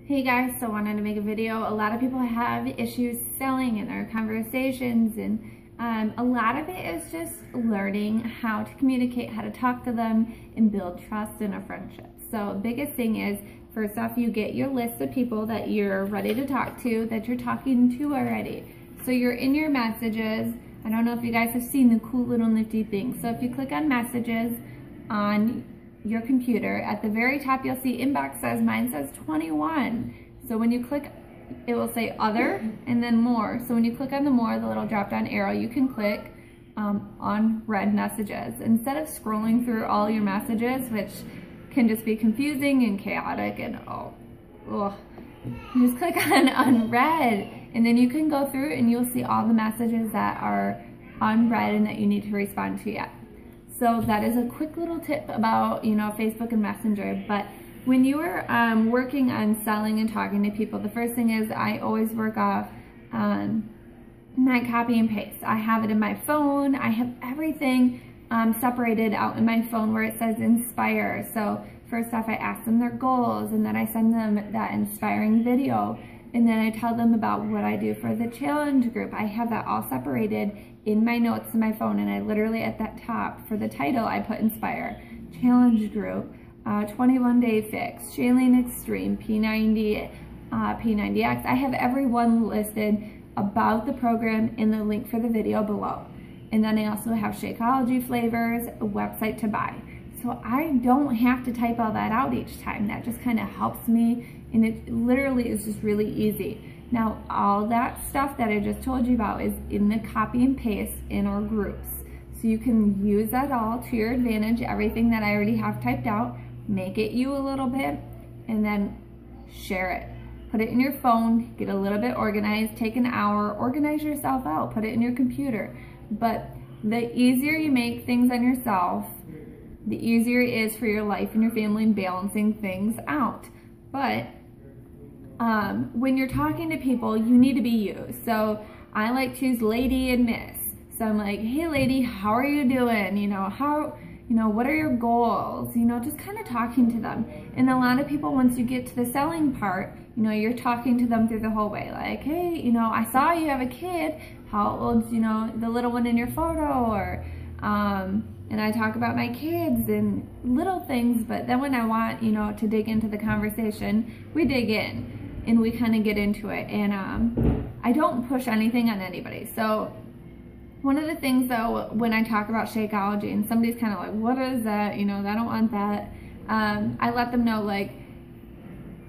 Hey guys, so I wanted to make a video. A lot of people have issues selling in their conversations, and a lot of it is just learning how to communicate, how to talk to them and build trust in a friendship. So biggest thing is, first off, you get your list of people that you're ready to talk to, that you're talking to already. So you're in your messages. I don't know if you guys have seen the cool little nifty thing. So if you click on messages on your computer, at the very top you'll see inbox says, mine says 21. So when you click, it will say other and then more. So when you click on the more, the little drop down arrow, you can click on read messages. Instead of scrolling through all your messages, which can just be confusing and chaotic and you just click on unread, and then you can go through and you'll see all the messages that are unread and that you need to respond to yet. So that is a quick little tip about, Facebook and Messenger. But when you are working on selling and talking to people, the first thing is I always work off my copy and paste. I have it in my phone. I have everything separated out in my phone where it says inspire. So first off, I ask them their goals, and then I send them that inspiring video. And then I tell them about what I do for the challenge group. I have that all separated in my notes in my phone, and I literally at that top for the title I put inspire, challenge group, 21-day fix, Shailene Extreme, P90, P90X. I have everyone listed about the program in the link for the video below. And then I also have Shakeology flavors, a website to buy. So I don't have to type all that out each time. That just kind of helps me, and it literally is just really easy. Now, all that stuff that I just told you about is in the copy and paste in our groups. So you can use that all to your advantage, everything that I already have typed out, make it you a little bit, and then share it. Put it in your phone, get a little bit organized, take an hour, organize yourself out, put it in your computer. But the easier you make things on yourself, the easier it is for your life and your family and balancing things out. But when you're talking to people, you need to be you. So I like to use lady and miss. So I'm like, hey lady, how are you doing? What are your goals? Just kind of talking to them. And a lot of people, once you get to the selling part, you're talking to them through the whole way. Like, hey, I saw you have a kid. How old's, the little one in your photo? Or, and I talk about my kids and little things. But then when I want, to dig into the conversation, we dig in and we kind of get into it. And I don't push anything on anybody. So one of the things though, when I talk about Shakeology and somebody's kind of like, what is that? I don't want that. I let them know, like,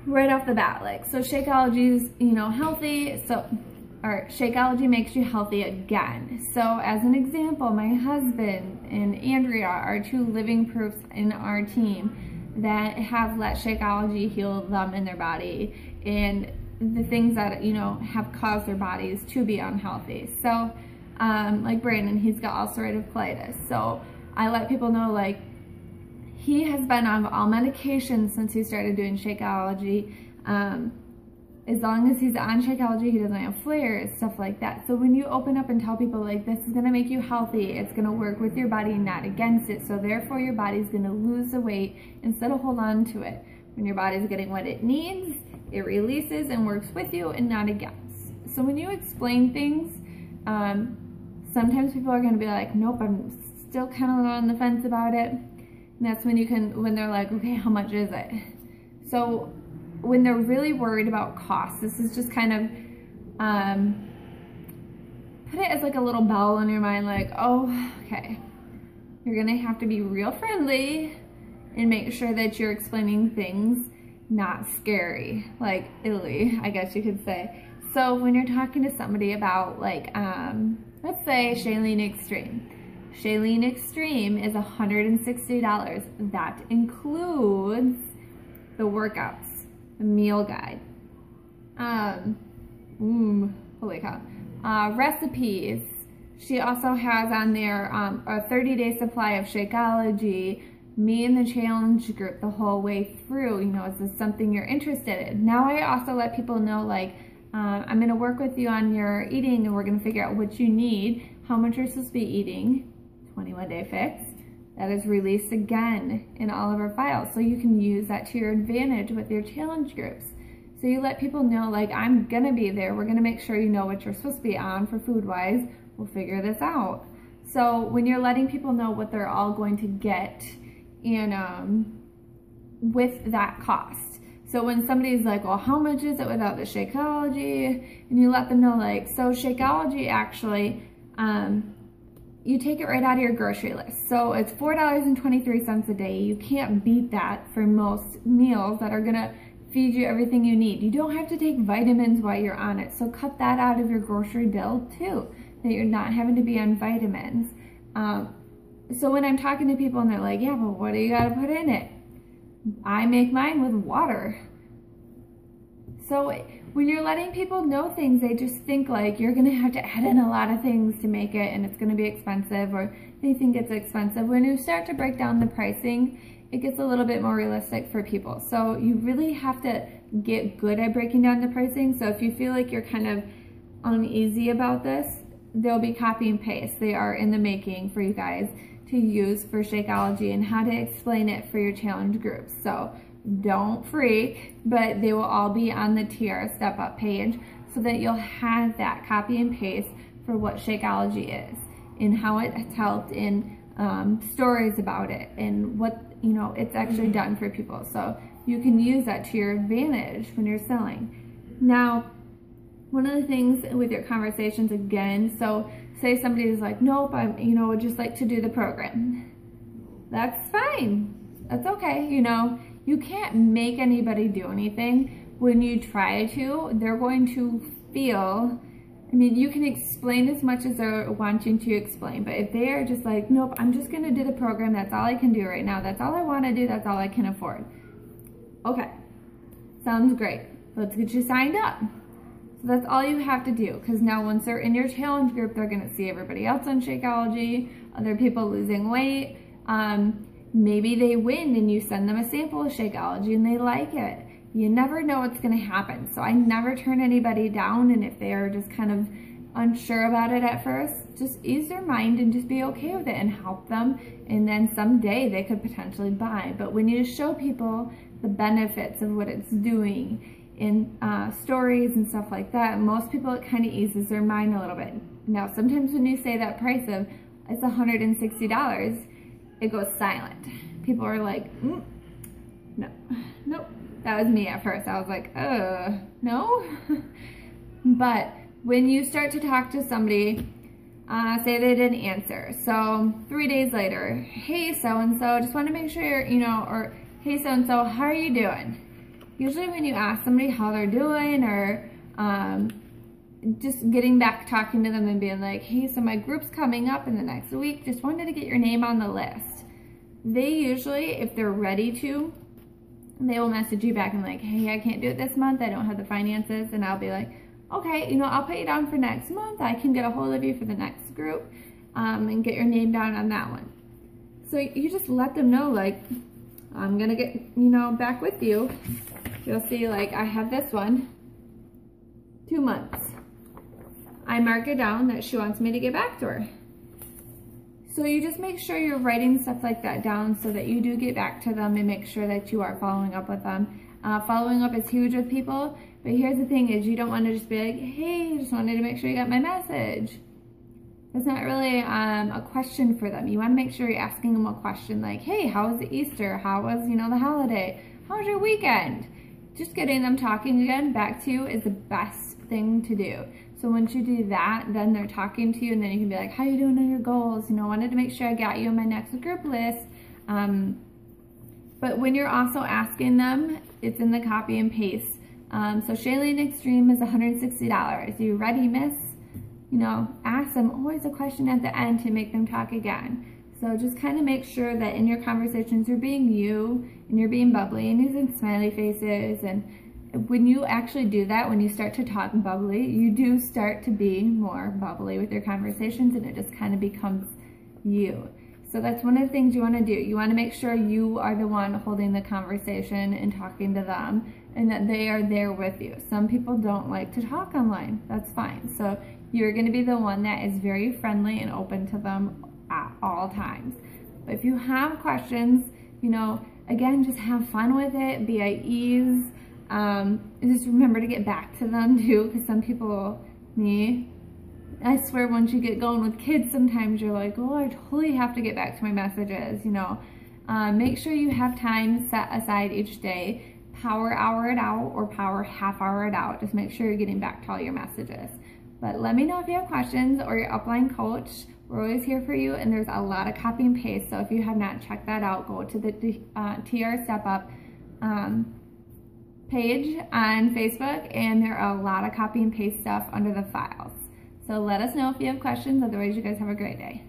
right off the bat, like, so Shakeology is, healthy. Or Shakeology makes you healthy again. So as an example, my husband and Andrea are two living proofs in our team that have let Shakeology heal them in their body and the things that, have caused their bodies to be unhealthy. So like Brandon, he's got ulcerative colitis. So I let people know, like, he has been on all medications since he started doing Shakeology. As long as he's on Shakeology, he doesn't have flares, stuff like that. So when you open up and tell people, like, this is gonna make you healthy, it's gonna work with your body, not against it. So therefore your body's gonna lose the weight instead of hold on to it. When your body's getting what it needs, it releases and works with you and not against. So when you explain things, sometimes people are gonna be like, nope, I'm still kind of on the fence about it. And that's when when they're like, okay, how much is it? So when they're really worried about cost, this is just kind of, put it as like a little bell in your mind, like, oh, okay, you're gonna have to be real friendly and make sure that you're explaining things not scary, like illy, I guess you could say. So when you're talking to somebody about, like, let's say Shailene Extreme. Shailene Extreme is $160. That includes the workouts, the meal guide, holy cow, recipes. She also has on there a 30-day supply of Shakeology, me and the challenge group the whole way through. Is this something you're interested in? Now I also let people know, like, I'm going to work with you on your eating, and we're going to figure out what you need, how much you're supposed to be eating, 21-day fix, that is released again in all of our files. So you can use that to your advantage with your challenge groups. So you let people know, like, I'm gonna be there. We're gonna make sure you know what you're supposed to be on for food-wise. We'll figure this out. So when you're letting people know what they're all going to get and with that cost. So when somebody's like, well, how much is it without the Shakeology? And you let them know, like, so Shakeology actually, you take it right out of your grocery list. So it's $4.23 a day. You can't beat that for most meals that are gonna feed you everything you need. You don't have to take vitamins while you're on it. So cut that out of your grocery bill too, that you're not having to be on vitamins. So when I'm talking to people and they're like, yeah, but what do you gotta put in it? I make mine with water. So when you're letting people know things, they just think like you're gonna have to add in a lot of things to make it and it's gonna be expensive, or they think it's expensive. When you start to break down the pricing, it gets a little bit more realistic for people. So you really have to get good at breaking down the pricing. So if you feel like you're kind of uneasy about this, there'll be copy and paste. They are in the making for you guys to use for Shakeology and how to explain it for your challenge groups. So don't freak, but they will all be on the Tiara Step Up page so that you'll have that copy and paste for what Shakeology is and how it has helped in stories about it and what, you know, it's actually done for people. So you can use that to your advantage when you're selling. Now, one of the things with your conversations again, so say somebody is like, nope, I would just like to do the program. That's fine. That's okay. You know, you can't make anybody do anything. When you try to, they're going to feel, I mean, you can explain as much as they're wanting to explain, but if they are just like, nope, I'm just going to do the program. That's all I can do right now. That's all I want to do. That's all I can afford. Okay. Sounds great. Let's get you signed up. So that's all you have to do, because now once they're in your challenge group, they're going to see everybody else on Shakeology, other people losing weight. Maybe they win and you send them a sample of Shakeology and they like it. You never know what's going to happen. So I never turn anybody down, and if they're just kind of unsure about it at first, just ease their mind and just be okay with it and help them. And then someday they could potentially buy. But when you show people the benefits of what it's doing in stories and stuff like that, most people, it kind of eases their mind a little bit. Now, sometimes when you say that price of it's $160, it goes silent. People are like, no, nope. That was me at first. I was like, no. But when you start to talk to somebody, say they didn't answer. So 3 days later, hey, so-and-so, just want to make sure, or hey, so-and-so, how are you doing? Usually when you ask somebody how they're doing, or just getting back talking to them and being like, hey, so my group's coming up in the next week, just wanted to get your name on the list. They usually, if they're ready to, they will message you back and like, hey, I can't do it this month, I don't have the finances. And I'll be like, okay, I'll put you down for next month. I can get a hold of you for the next group and get your name down on that one. So you just let them know, like, I'm gonna get, back with you. You'll see, like, I have this one, 2 months. I mark it down that she wants me to get back to her. So you just make sure you're writing stuff like that down so that you do get back to them and make sure that you are following up with them. Following up is huge with people, but here's the thing is you don't want to just be like, hey, just wanted to make sure you got my message. That's not really a question for them. You want to make sure you're asking them a question like, hey, how was the Easter? How was, the holiday? How was your weekend? Just getting them talking again back to you is the best thing to do. So once you do that, then they're talking to you, and then you can be like, how you doing on your goals? Wanted to make sure I got you on my next group list. But when you're also asking them, it's in the copy and paste. So Shailene Extreme is $160. You ready, miss? Ask them always a question at the end to make them talk again. So just kind of make sure that in your conversations you're being you, and you're being bubbly and using smiley faces. And when you actually do that, when you start to talk bubbly, you do start to be more bubbly with your conversations, and it just kind of becomes you. So that's one of the things you want to do. You want to make sure you are the one holding the conversation and talking to them, and that they are there with you. Some people don't like to talk online. That's fine. So you're going to be the one that is very friendly and open to them at all times. But if you have questions, again, just have fun with it, be at ease. Just remember to get back to them too, because some people, I swear once you get going with kids, sometimes you're like, oh, I totally have to get back to my messages, you know. Make sure you have time set aside each day. Power hour it out or power half hour it out. Just make sure you're getting back to all your messages. But let me know if you have questions, or your upline coach. We're always here for you, and there's a lot of copy and paste. So if you have not checked that out, go to the TR Step Up page on Facebook, and there are a lot of copy and paste stuff under the files. So let us know if you have questions. Otherwise, you guys have a great day.